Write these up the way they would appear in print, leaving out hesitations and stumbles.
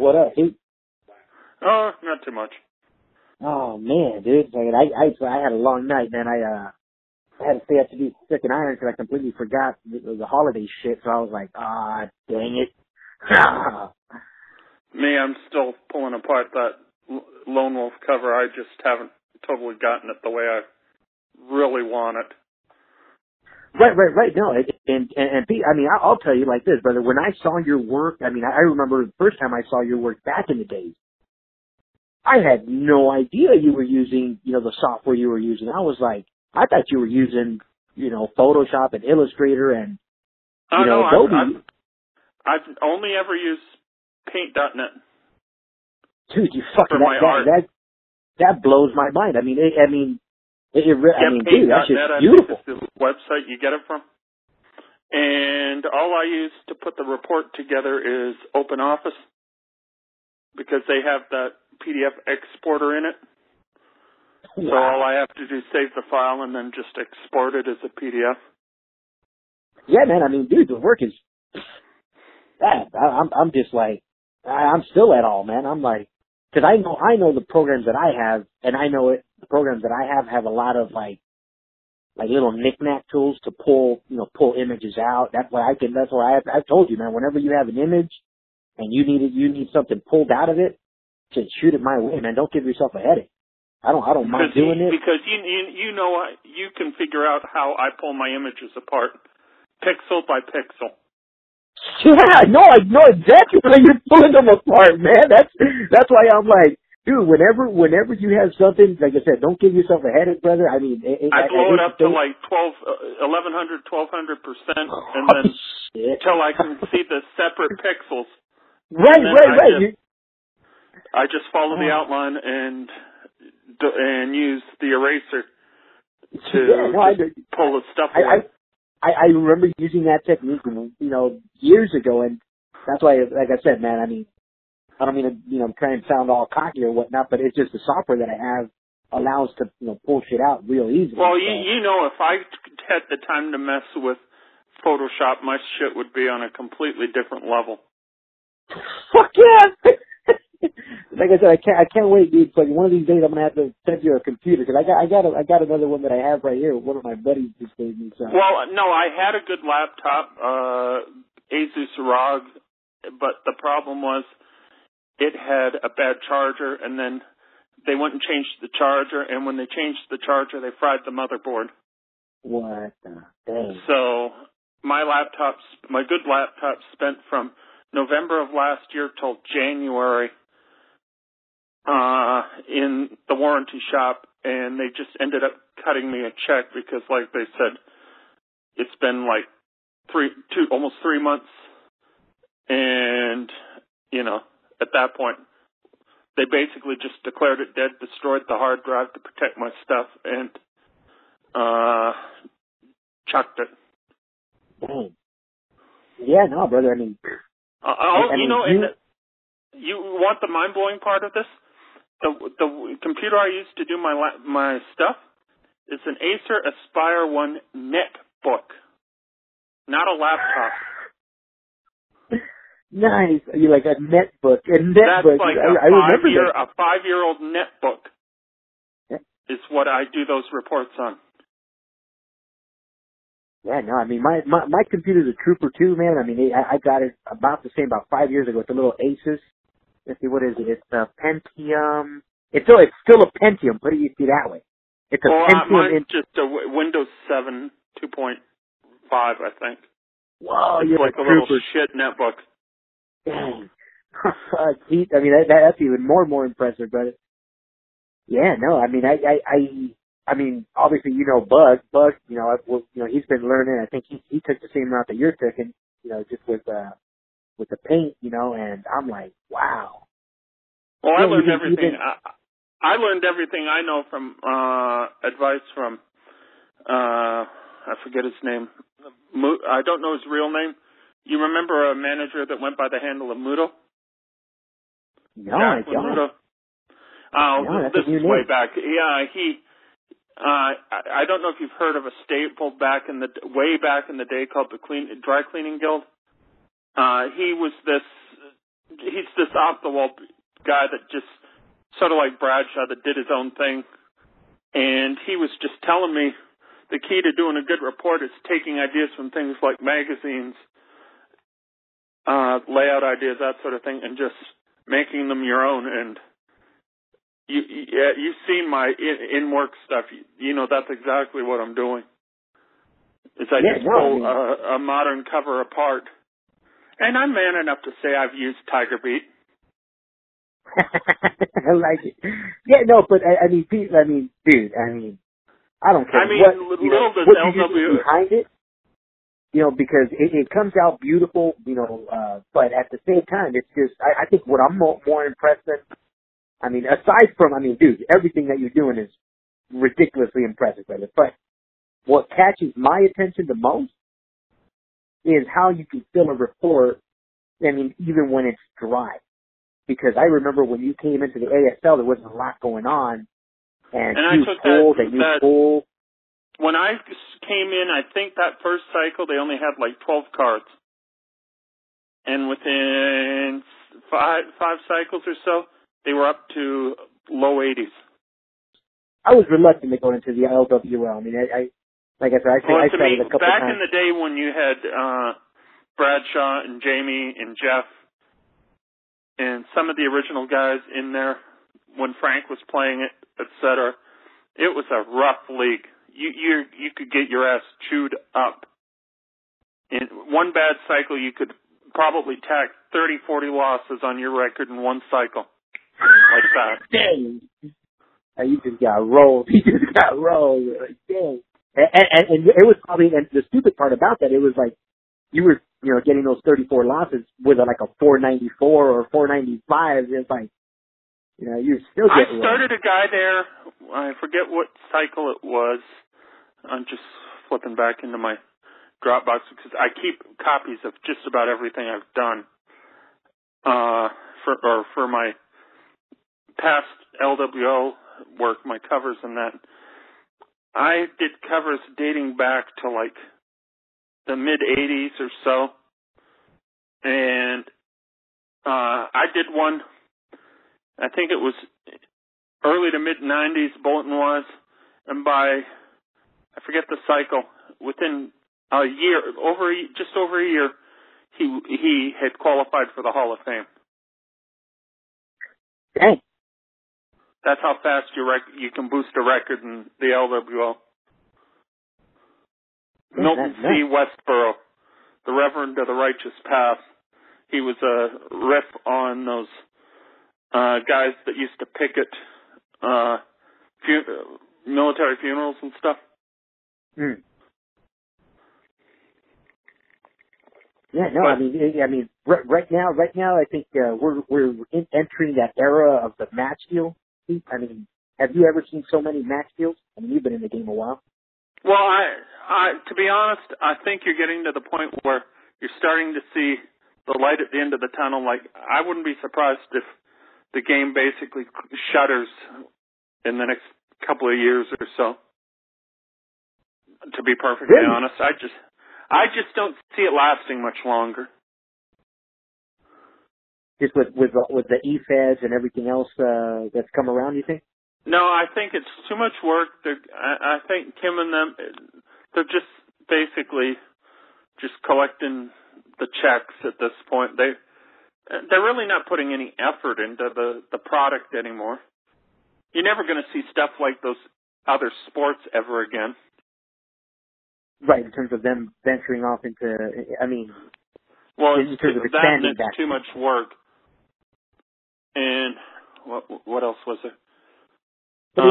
What up, Pete? Oh, not too much. Oh man, dude. I had a long night, man. I had to stay up to do frickin' iron because I completely forgot the holiday shit. So I was like, dang it. Me, I'm still pulling apart that Lone Wolf cover. I just haven't totally gotten it the way I really want it. Right. No, and Pete, I mean, I'll tell you like this, brother. When I saw your work, I mean, I remember the first time I saw your work back in the days. I had no idea you were using, the software you were using. I was like, I thought you were using, Photoshop and Illustrator and, No, Adobe. I've only ever used Paint.net. Dude, you fucking that blows my mind. I mean, dude, that's just beautiful. I think is the website you get it from. And all I use to put the report together is OpenOffice because they have that PDF exporter in it. Wow. So all I have to do is save the file and then just export it as a PDF. Yeah, man. I mean, dude, the work is that. I'm just like, I'm still at all, man. I'm like, because I know the programs that I have, and I know the programs that I have a lot of like little knick-knack tools to pull images out. That's why I've told you, man, whenever you have an image and you need something pulled out of it, just shoot it my way, man. Don't give yourself a headache. I don't mind doing it. Because you can figure out how I pull my images apart, pixel by pixel. Yeah, no, I know exactly where you're pulling them apart, man. That's why I'm like, dude, whenever you have something, like I said, don't give yourself a headache, brother. I mean, I blow it up to like 1,100%, and then until I can see the separate pixels. Right. I just follow the outline and use the eraser to pull the stuff away. I remember using that technique, years ago, and that's why, like I said, man, I mean, I don't mean to, try and sound all cocky or whatnot, but it's just the software that I have allows to, pull shit out real easily. Well, if I had the time to mess with Photoshop, my shit would be on a completely different level. Fuck yeah! Like I said, I can't wait, dude. Like one of these days, I'm gonna have to send you a computer because I got another one that I have right here. One of my buddies just gave me. So. Well, no, I had a good laptop, Asus ROG, but the problem was it had a bad charger, and then they went and changed the charger, and when they changed the charger, they fried the motherboard. What the dang? So my good laptop spent from November of last year till January in the warranty shop, and they just ended up cutting me a check because, like they said, it's been like almost 3 months, and at that point, they basically just declared it dead, destroyed the hard drive to protect my stuff, and chucked it. Dang. Yeah, no, brother. I mean, you want the mind-blowing part of this? The computer I use to do my stuff is an Acer Aspire 1 netbook, not a laptop. Nice. You like a netbook? That's like a 5-year-old netbook is what I do those reports on. Yeah, no, I mean, my computer's a trooper too, man. I mean, I got it about the same, about 5 years ago. It's a little Asus. Let's see, what is it? It's a Pentium. It's still a Pentium, put it that way. It's a Pentium. Mine's just a Windows 7 2.5, I think. Whoa, it's you're like a little shit netbook. Dang. I mean, that's even more impressive, brother. Yeah, no, I mean, I mean, obviously, Bug, he's been learning. I think he took the same route that you're taking, just with the paint, and I'm like, wow. Well, I learned everything. I learned everything I know from advice from I forget his name. I don't know his real name. You remember a manager that went by the handle of Mudo? No, I don't. Mudo? This is way back. Yeah, I don't know if you've heard of a staple way back in the day called the Dry Cleaning Guild. He was this he's this off-the-wall guy that just sort of like Bradshaw that did his own thing. And he was just telling me the key to doing a good report is taking ideas from things like magazines, layout ideas, that sort of thing, and just making them your own. And you've seen my in-work stuff. You know that's exactly what I'm doing. Pull a modern cover apart. And I'm man enough to say I've used Tiger Beat. I like it. Yeah, no, but I mean, dude, I mean, I don't care what you use behind it, you know, because it comes out beautiful, you know, but at the same time, it's just, I think what I'm more impressed with, I mean, aside from, I mean, dude, everything that you're doing is ridiculously impressive, brother, but what catches my attention the most is how you can fill a report, I mean, even when it's dry. Because I remember when you came into the ASL, there wasn't a lot going on, and you pulled. When I came in, I think that first cycle they only had like 12 cards, and within five cycles or so, they were up to low 80s. I was reluctant to go into the LWL. I mean, like I said, I started a couple back times. In the day when you had Bradshaw and Jamie and Jeff and some of the original guys in there when Frank was playing it, etc., it was a rough league. You could get your ass chewed up. In one bad cycle, you could probably tack 30, 40 losses on your record in one cycle. Like that. Dang. You just got rolled. You just got rolled. Like, dang. And it was probably, and the stupid part about that, it was like, you were, you know, getting those 34 losses with like a 494 or 495. It's like, you know, you still get I started a guy there. I forget what cycle it was. I'm just flipping back into my Dropbox because I keep copies of just about everything I've done for my past LWO work, my covers and that. I did covers dating back to like the mid-'80s or so. And I did one, I think it was early to mid-'90s, Bolton was, and by, I forget the cycle, within a year, just over a year, he had qualified for the Hall of Fame. Dang. That's how fast you can boost a record in the LWO. Yeah, Milton C. Westboro, the Reverend of the Righteous Path. He was a riff on those guys that used to picket military funerals and stuff. Mm. Yeah, no, I mean, right now, I think we're entering that era of the match deal. I mean, have you ever seen so many match deals? I mean, you've been in the game a while. Well, I to be honest, I think you're getting to the point where you're starting to see the light at the end of the tunnel. Like, I wouldn't be surprised if the game basically shutters in the next couple of years or so. To be perfectly honest, I just don't see it lasting much longer. Just with the e-feds and everything else that's come around, you think? No, I think it's too much work. I think Kim and them, they're just basically just collecting the checks at this point. They're really not putting any effort into the product anymore. You're never going to see stuff like those other sports ever again. Right, in terms of them venturing off into, I mean, well, in terms of expanding that, it's too much work. And what else was there? But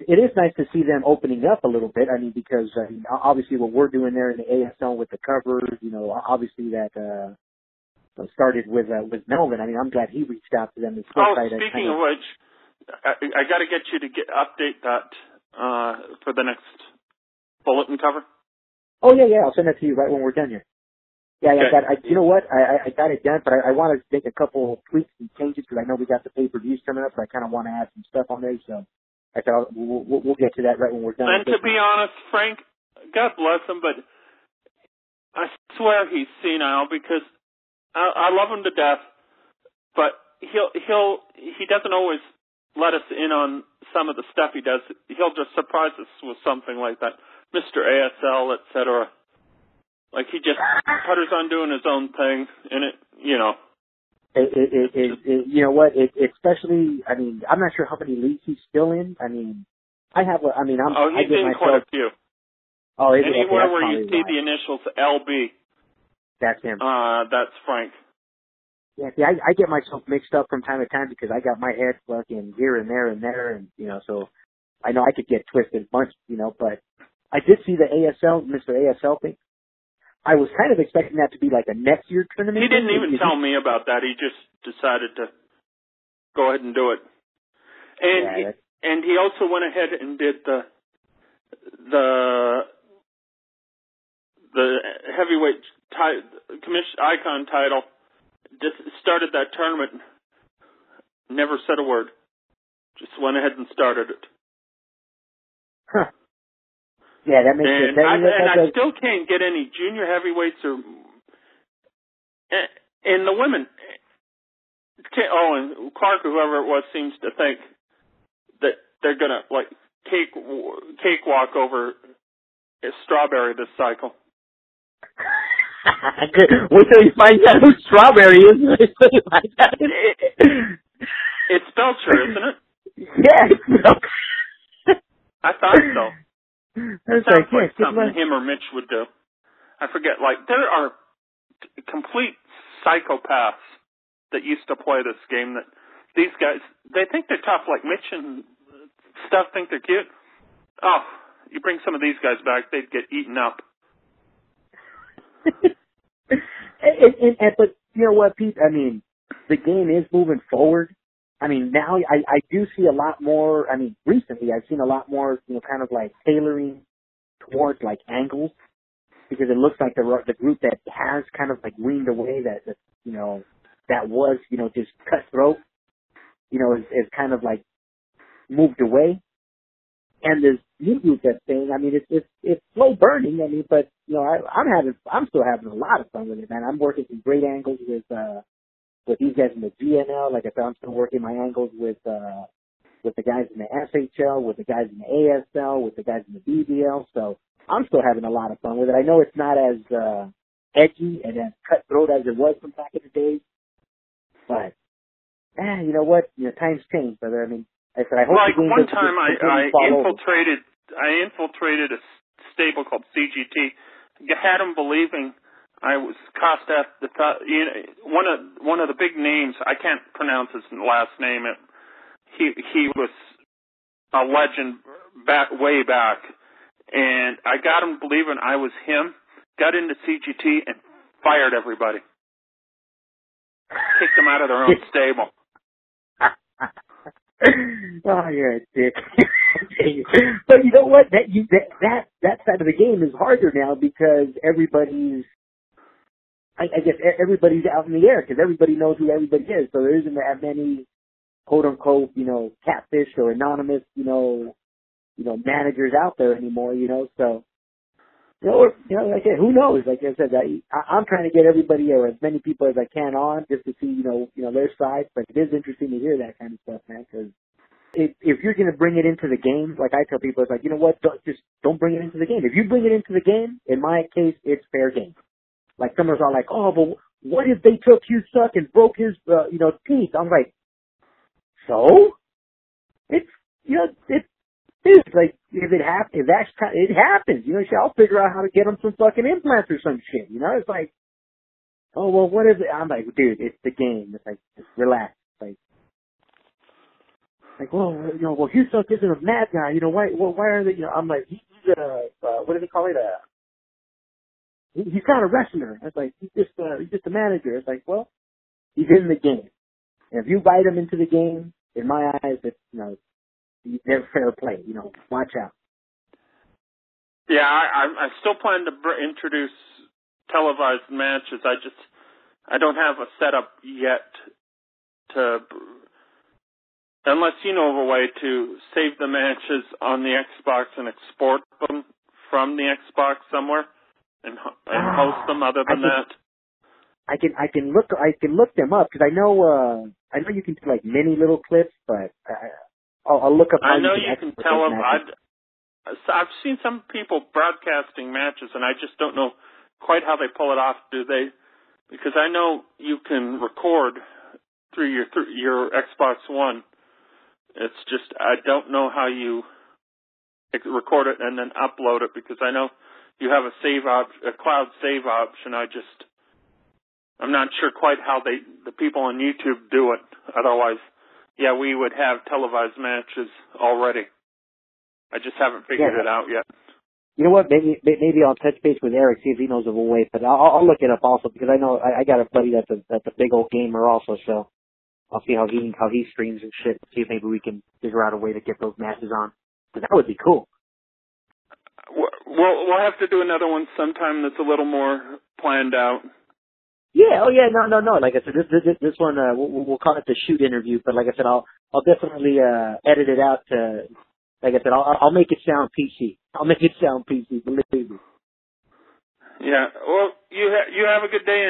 it is nice to see them opening up a little bit. I mean, because obviously what we're doing there in the ASL with the covers, you know, obviously that started with Melvin. I mean, I'm glad he reached out to them. Speaking of which, I got to get you to update that for the next bulletin cover. Oh yeah, I'll send that to you right when we're done here. Yeah, okay. You know what? I got it done, but I want to make a couple of tweaks and changes because I know we got the pay-per-views coming up, so I kind of want to add some stuff on there. So I thought we'll get to that right when we're done. And to be honest, Frank, God bless him, but I swear he's senile because I love him to death. but he doesn't always let us in on some of the stuff he does. He'll just surprise us with something like that, Mr. ASL, etc. Like he just putters on doing his own thing, and it, you know. You know what? Especially, I mean, I'm not sure how many leagues he's still in. I mean, he's in quite a few. Oh, anywhere okay, where you see the initials LB. That's him. That's Frank. Yeah, see, I get myself mixed up from time to time because I got my head fucking here and there, and you know, so I know I could get twisted a bunch, you know, but I did see the Mr. ASL thing. I was kind of expecting that to be like a next year tournament. He didn't even tell me about that. He just decided to go ahead and do it. And he also went ahead and did the heavyweight icon title. Just started that tournament. Never said a word. Just went ahead and started it. Huh. Yeah, that makes sense. I still can't get any junior heavyweights and the women. And Clark, or whoever it was, seems to think that they're gonna like cakewalk over Strawberry this cycle. Wait till you find out who Strawberry is. It's Belcher, isn't it? Yeah. I thought so. It sounds like something him or Mitch would do. I forget. Like, there are complete psychopaths that used to play this game. That these guys, they think they're tough. Like Mitch and stuff think they're cute. Oh, you bring some of these guys back, they'd get eaten up. But you know what, Pete? I mean, the game is moving forward. I mean, now I do see a lot more. I mean, recently I've seen a lot more, you know, kind of like tailoring towards like angles, because it looks like the group that has kind of like weaned away that you know, that was, you know, just cutthroat, you know, is kind of like moved away. And this new group that's saying, I mean, it's slow burning. I mean, but you know, I'm still having a lot of fun with it, man. I'm working some great angles with these guys in the GNL. Like I said, I'm still working my angles with the guys in the SHL, with the guys in the ASL, with the guys in the BBL. So I'm still having a lot of fun with it. I know it's not as edgy and as cutthroat as it was from back in the days, but you know what? You know, times change, brother. I mean, I hope like the game one time I infiltrated a stable called CGT. You had them believing I was Kostaf. You know, one of the big names. I can't pronounce his last name. He was a legend way back, and I got him believing I was him. Got into CGT and fired everybody. Kicked them out of their own stable. Oh, you're a dick. But you know what? That side of the game is harder now because everybody's, I guess everybody's out in the air because everybody knows who everybody is. So there isn't that many quote unquote, you know, catfish or anonymous, you know, managers out there anymore, you know. So, you know, like I said, who knows? Like I said, I'm trying to get everybody or as many people as I can on just to see, you know, their side. But it is interesting to hear that kind of stuff, man, because if you're going to bring it into the game, like I tell people, it's like, you know what, don't bring it into the game. If you bring it into the game, in my case, it's fair game. Like some are like, oh, but what if they took Hugh Suck and broke his, teeth? I'm like, so? It's, you know, it's like, if it happens, you know, I'll figure out how to get them some fucking implants or some shit, you know? It's like, oh, well, what is it? I'm like, dude, it's the game. It's like, just relax. Like, well, you know, Hugh Suck isn't a mad guy, you know, why are they, you know, I'm like, he's what do they call it? He's not a wrestler. It's like, he's just a manager. It's like, well, he's in the game. And if you bite him into the game, in my eyes, it's, you know, they're fair play, you know, watch out. Yeah, I still plan to introduce televised matches. I don't have a setup yet unless you know of a way to save the matches on the Xbox and export them from the Xbox somewhere and host them other than that. I can look them up because I know you can do like mini little clips, but I'll look up. I know you can tell them. I've seen some people broadcasting matches, and I just don't know quite how they pull it off. Do they? Because I know you can record through your Xbox One. It's just I don't know how you record it and then upload it, because I know you have a cloud save option. I'm not sure quite how the people on YouTube do it. Otherwise, yeah, we would have televised matches already. I just haven't figured it out yet. You know what? Maybe I'll touch base with Eric, see if he knows of a way. But I'll look it up also, because I know I got a buddy that's a big old gamer also. So I'll see how he streams and shit. See if maybe we can figure out a way to get those matches on. Because that would be cool. We'll have to do another one sometime that's a little more planned out. Yeah. Oh yeah. No. Like I said, this one we'll call it the shoot interview. But like I said, I'll definitely edit it out to. Like I said, I'll make it sound PC. I'll make it sound PC. Believe me. Yeah. Well, you have a good day.